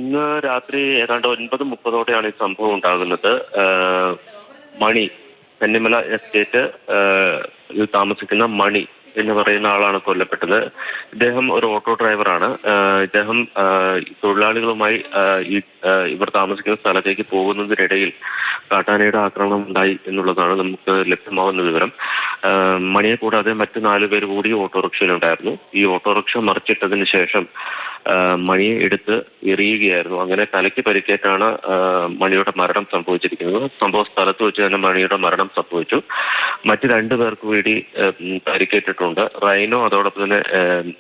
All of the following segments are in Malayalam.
ഇന്ന് രാത്രി ഏതാണ്ട് 9:30 ഈ സംഭവം ഉണ്ടാകുന്നത്. മണി, കന്നിമല എസ്റ്റേറ്റ് താമസിക്കുന്ന മണി എന്ന് പറയുന്ന ആളാണ് കൊല്ലപ്പെട്ടത്. ഇദ്ദേഹം ഒരു ഓട്ടോ ഡ്രൈവറാണ്. ഇദ്ദേഹം തൊഴിലാളികളുമായി ഇവർ താമസിക്കുന്ന സ്ഥലത്തേക്ക് പോകുന്നതിനിടയിൽ കാട്ടാനയുടെ ആക്രമണം ഉണ്ടായി എന്നുള്ളതാണ് നമുക്ക് ലഭ്യമാവുന്ന വിവരം. മണിയെ കൂടാതെ മറ്റു 4 പേര് കൂടി ഓട്ടോറിക്ഷയിലുണ്ടായിരുന്നു. ഈ ഓട്ടോറിക്ഷ മറിച്ചിട്ടതിന് ശേഷം മണിയെ എടുത്ത് എറിയുകയായിരുന്നു. അങ്ങനെ തലയ്ക്ക് പരിക്കേറ്റാണ് മണിയുടെ മരണം സംഭവിച്ചിരിക്കുന്നത്. സംഭവ സ്ഥലത്ത് വെച്ച് തന്നെ മണിയുടെ മരണം സംഭവിച്ചു. മറ്റ് 2 പേർക്ക് കൂടി പരിക്കേറ്റിട്ടുണ്ട്. റൈനോ അതോടൊപ്പം തന്നെ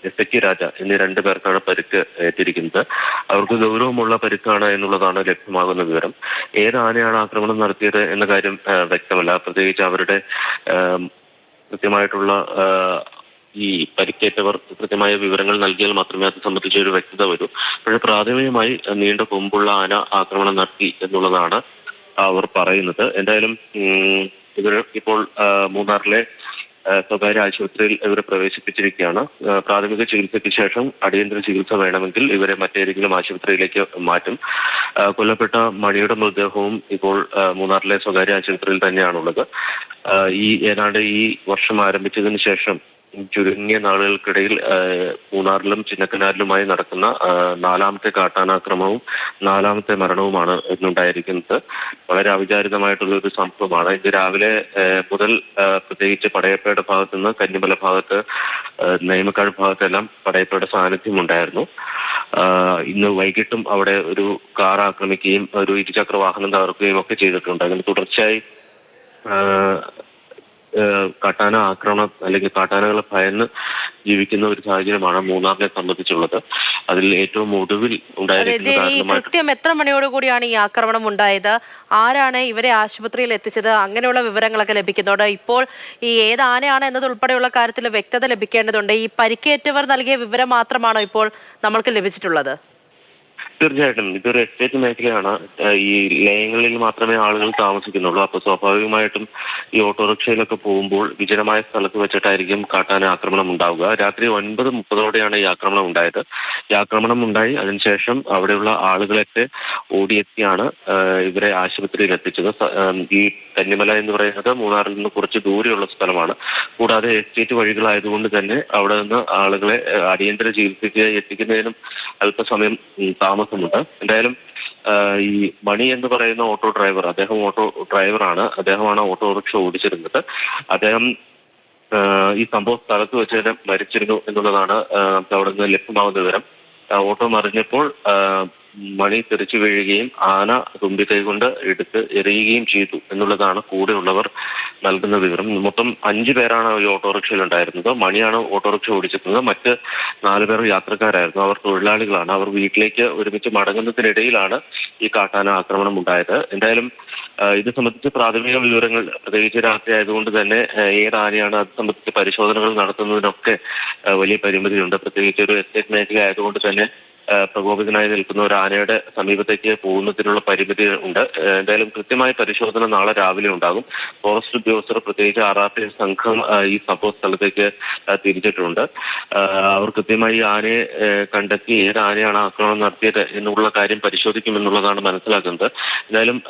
എസക്കി രാജ എന്നീ 2 പേർക്കാണ് പരിക്ക് ഏറ്റിരിക്കുന്നത്. അവർക്ക് ഗൗരവമുള്ള പരിക്കാണ് എന്നുള്ളതാണ് ലഭ്യമാകുന്ന വിവരം. ഏത് ആനയാണ് ആക്രമണം നടത്തിയത് എന്ന കാര്യം വ്യക്തമല്ല. പ്രത്യേകിച്ച് അവരുടെ കൃത്യമായിട്ടുള്ള ഈ പരിക്കേറ്റവർ കൃത്യമായ വിവരങ്ങൾ നൽകിയാൽ മാത്രമേ അത് സംബന്ധിച്ച ഒരു വ്യക്തത വരൂ. പക്ഷേ പ്രാഥമികമായി നീണ്ട കൊമ്പുള്ള ആന ആക്രമണം നടത്തി എന്നുള്ളതാണ് അവർ പറയുന്നത്. എന്തായാലും ഇവർ ഇപ്പോൾ മൂന്നാറിലെ സ്വകാര്യ ആശുപത്രിയിൽ ഇവരെ പ്രവേശിപ്പിച്ചിരിക്കുകയാണ്. പ്രാഥമിക ചികിത്സയ്ക്ക് ശേഷം അടിയന്തര ചികിത്സ വേണമെങ്കിൽ ഇവരെ മറ്റേതെങ്കിലും ആശുപത്രിയിലേക്ക് മാറ്റും. കൊല്ലപ്പെട്ട മണിയുടെ മൃതദേഹവും ഇപ്പോൾ മൂന്നാറിലെ സ്വകാര്യ ആശുപത്രിയിൽ തന്നെയാണുള്ളത്. ഏതാണ്ട് ഈ വർഷം ആരംഭിച്ചതിന് ശേഷം ചുരുങ്ങിയ നാളുകൾക്കിടയിൽ മൂന്നാറിലും ചിന്നക്കനാലിലുമായി നടക്കുന്ന 4ാമത്തെ കാട്ടാനാക്രമണവും 4ാമത്തെ മരണവുമാണ് ഇന്നുണ്ടായിരിക്കുന്നത്. വളരെ അവിചാരിതമായിട്ടുള്ള ഒരു സംഭവമാണ്. ഇത് രാവിലെ മുതൽ പ്രത്യേകിച്ച് പടയപ്പയുടെ ഭാഗത്തു നിന്ന് കന്നിമല ഭാഗത്ത്, നെയ്മക്കാട് ഭാഗത്തെല്ലാം പടയപ്പയുടെ സാന്നിധ്യം ഉണ്ടായിരുന്നു. ഇന്ന് വൈകിട്ടും അവിടെ ഒരു കാർ ആക്രമിക്കുകയും ഒരു ഇരുചക്ര വാഹനം തകർക്കുകയും ഒക്കെ ചെയ്തിട്ടുണ്ട്. അതിന് തുടർച്ചയായി കാട്ടാന ആക്രമണം അല്ലെങ്കിൽ കാട്ടാനകളെ ഭയന്ന് ജീവിക്കുന്ന ഒരു സാഹചര്യമാണ് മൂന്നാറിനെ സംബന്ധിച്ചുള്ളത്. അതിൽ ഏറ്റവും ഒടുവിൽ ഉണ്ടായിരിക്കുന്ന കൃത്യം എത്ര മണിയോട് കൂടിയാണ് ഈ ആക്രമണം ഉണ്ടായത്? ആരാണ് ഇവരെ ആശുപത്രിയിൽ എത്തിച്ചത്? അങ്ങനെയുള്ള വിവരങ്ങളൊക്കെ ലഭിക്കുന്നുണ്ട്. ഇപ്പോൾ ഈ ഏത് ആനയാണ് എന്നതുൾപ്പെടെയുള്ള കാര്യത്തിൽ വ്യക്തത ലഭിക്കേണ്ടതുണ്ട്. ഈ പരിക്കേറ്റവർ നൽകിയ വിവരം മാത്രമാണോ ഇപ്പോൾ നമ്മൾക്ക് ലഭിച്ചിട്ടുള്ളത്? തീർച്ചയായിട്ടും ഇതൊരു എസ്റ്റേറ്റ് മേഖലയാണ്. ഈ ലയങ്ങളിൽ മാത്രമേ ആളുകൾ താമസിക്കുന്നുള്ളൂ. അപ്പോൾ സ്വാഭാവികമായിട്ടും ഈ ഓട്ടോറിക്ഷയിലൊക്കെ പോകുമ്പോൾ വിജനമായ സ്ഥലത്ത് വെച്ചിട്ടായിരിക്കും കാട്ടാന ആക്രമണം ഉണ്ടാവുക. രാത്രി 9:30 ഈ ആക്രമണം ഉണ്ടായത്. ഈ ആക്രമണം ഉണ്ടായി അതിനുശേഷം അവിടെയുള്ള ആളുകളൊക്കെ ഓടിയെത്തിയാണ് ഇവരെ ആശുപത്രിയിൽ എത്തിച്ചത്. ഈ കന്നിമല എന്ന് പറയുന്നത് മൂന്നാറിൽ നിന്ന് കുറച്ച് ദൂരെയുള്ള സ്ഥലമാണ്. കൂടാതെ എസ്റ്റേറ്റ് വഴികളായതുകൊണ്ട് തന്നെ അവിടെ നിന്ന് ആളുകളെ അടിയന്തര ചികിത്സയ്ക്ക് എത്തിക്കുന്നതിനും അല്പസമയം താമസമുണ്ട്. എന്തായാലും ഈ മണി എന്ന് പറയുന്ന ഓട്ടോ ഡ്രൈവർ, അദ്ദേഹം ഓട്ടോ ഡ്രൈവറാണ്. അദ്ദേഹമാണ് ഓട്ടോറിക്ഷ ഓടിച്ചിരുന്നത്. അദ്ദേഹം ഈ സംഭവ സ്ഥലത്ത് വെച്ച് തന്നെ മരിച്ചിരുന്നു എന്നുള്ളതാണ് നമുക്ക് അവിടെ നിന്ന് ലഭ്യമാവുന്ന വിവരം. ഓട്ടോ മറിഞ്ഞപ്പോൾ മണി തെറിച്ചു വീഴുകയും ആന തുമ്പിക്കൈ കൊണ്ട് എടുത്ത് എറിയുകയും ചെയ്തു എന്നുള്ളതാണ് കൂടെയുള്ളവർ നൽകുന്ന വിവരം. മൊത്തം 5 പേരാണ് ഈ ഓട്ടോറിക്ഷയിൽ ഉണ്ടായിരുന്നത്. മണിയാണ് ഓട്ടോറിക്ഷ ഓടിച്ചിരുന്നത്. മറ്റ് 4 പേർ യാത്രക്കാരായിരുന്നു. അവർ തൊഴിലാളികളാണ്. അവർ വീട്ടിലേക്ക് ഒരുമിച്ച് മടങ്ങുന്നതിനിടയിലാണ് ഈ കാട്ടാന ആക്രമണം ഉണ്ടായത്. എന്തായാലും ഇത് സംബന്ധിച്ച് പ്രാഥമിക വിവരങ്ങൾ, പ്രത്യേകിച്ച് രാത്രി ആയതുകൊണ്ട് തന്നെ ഏത് ആനയാണ് അത് സംബന്ധിച്ച് പരിശോധനകൾ നടത്തുന്നതിനൊക്കെ വലിയ പരിമിതിയുണ്ട്. പ്രത്യേകിച്ച് ഒരു എസ്റ്റേറ്റ് മേഖല ആയതുകൊണ്ട് തന്നെ പ്രകോപിതനായി നിൽക്കുന്ന ഒരു ആനയുടെ സമീപത്തേക്ക് പോകുന്നതിനുള്ള പരിമിതി ഉണ്ട്. എന്തായാലും കൃത്യമായ പരിശോധന നാളെ രാവിലെ ഉണ്ടാകും. ഫോറസ്റ്റ് ഉദ്യോഗസ്ഥർ, പ്രത്യേകിച്ച് RRT സംഘം ഈ സംഭവ സ്ഥലത്തേക്ക് തിരിച്ചിട്ടുണ്ട്. അവർ കൃത്യമായി ആനയെ കണ്ടെത്തി ഏത് ആനയാണ് ആക്രമണം നടത്തിയത് എന്നുള്ള കാര്യം പരിശോധിക്കുമെന്നുള്ളതാണ് മനസ്സിലാക്കുന്നത്. എന്തായാലും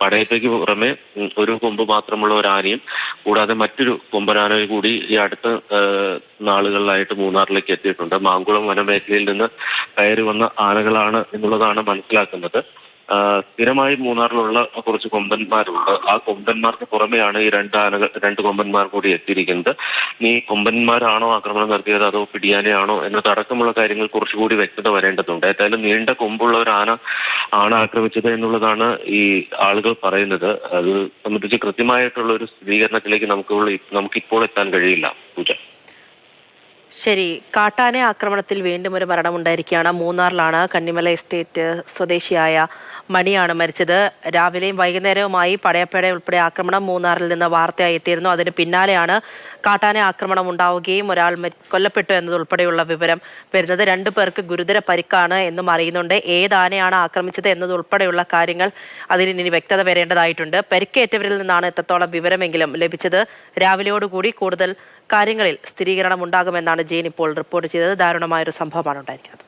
പടയപ്പയ്ക്ക് പുറമെ ഒരു കൊമ്പ് മാത്രമുള്ള ഒരു ആനയും കൂടാതെ മറ്റൊരു കൊമ്പനാനയും കൂടി ഈ അടുത്ത നാളുകളിലായിട്ട് മൂന്നാറിലേക്ക് എത്തിയിട്ടുണ്ട്. മാങ്കുളം വനമേഖലയിൽ നിന്ന് കയറി വന്ന ആനകളാണ് എന്നുള്ളതാണ് മനസ്സിലാക്കുന്നത്. സ്ഥിരമായി മൂന്നാറിലുള്ള കുറച്ച് കൊമ്പന്മാരുണ്ട്. ആ കൊമ്പന്മാർക്ക് പുറമെയാണ് ഈ 2 കൊമ്പന്മാർ കൂടി എത്തിയിരിക്കുന്നത്. ഈ കൊമ്പന്മാരാണോ ആക്രമണം നടത്തിയത് അതോ പിടിയാനയാണോ എന്നതടക്കമുള്ള കാര്യങ്ങൾ കുറച്ചുകൂടി വ്യക്തത വരേണ്ടതുണ്ട്. ഏതായാലും നീണ്ട കൊമ്പുള്ള ഒരു ആണ് ആക്രമിച്ചത് എന്നുള്ളതാണ് ഈ ആളുകൾ പറയുന്നത്. അത് സംബന്ധിച്ച് കൃത്യമായിട്ടുള്ള ഒരു സ്ഥിരീകരണത്തിലേക്ക് നമുക്കിപ്പോൾ എത്താൻ കഴിയില്ല. പൂജ. ശരി, കാട്ടാന ആക്രമണത്തിൽ വീണ്ടും ഒരു മരണമുണ്ടായിരിക്കുകയാണ്. മൂന്നാറിലാണ്. കന്നിമല എസ്റ്റേറ്റ് സ്വദേശിയായ മണിയാണ് മരിച്ചത്. രാവിലെയും വൈകുന്നേരവുമായി പടയപ്പയുടെ ഉൾപ്പെടെ ആക്രമണം മൂന്നാറിൽ നിന്ന് വാർത്തയായി എത്തിയിരുന്നു. അതിന് പിന്നാലെയാണ് കാട്ടാന ആക്രമണം ഉണ്ടാവുകയും ഒരാൾ കൊല്ലപ്പെട്ടു എന്നതുൾപ്പെടെയുള്ള വിവരം വരുന്നത്. 2 പേർക്ക് ഗുരുതര പരിക്കാണ് എന്നും അറിയുന്നുണ്ട്. ഏതാനയാണ് ആക്രമിച്ചത് എന്നതുൾപ്പെടെയുള്ള കാര്യങ്ങൾ അതിന് ഇനി വ്യക്തത വരേണ്ടതായിട്ടുണ്ട്. പരിക്കേറ്റവരിൽ നിന്നാണ് എത്രത്തോളം വിവരമെങ്കിലും ലഭിച്ചത്. രാവിലെയോടുകൂടി കൂടുതൽ കാര്യങ്ങളിൽ സ്ഥിരീകരണം ഉണ്ടാകുമെന്നാണ് ജെയിൻ ഇപ്പോൾ റിപ്പോർട്ട് ചെയ്തത്. ദാരുണമായൊരു സംഭവമാണ് ഉണ്ടായിരിക്കുന്നത്.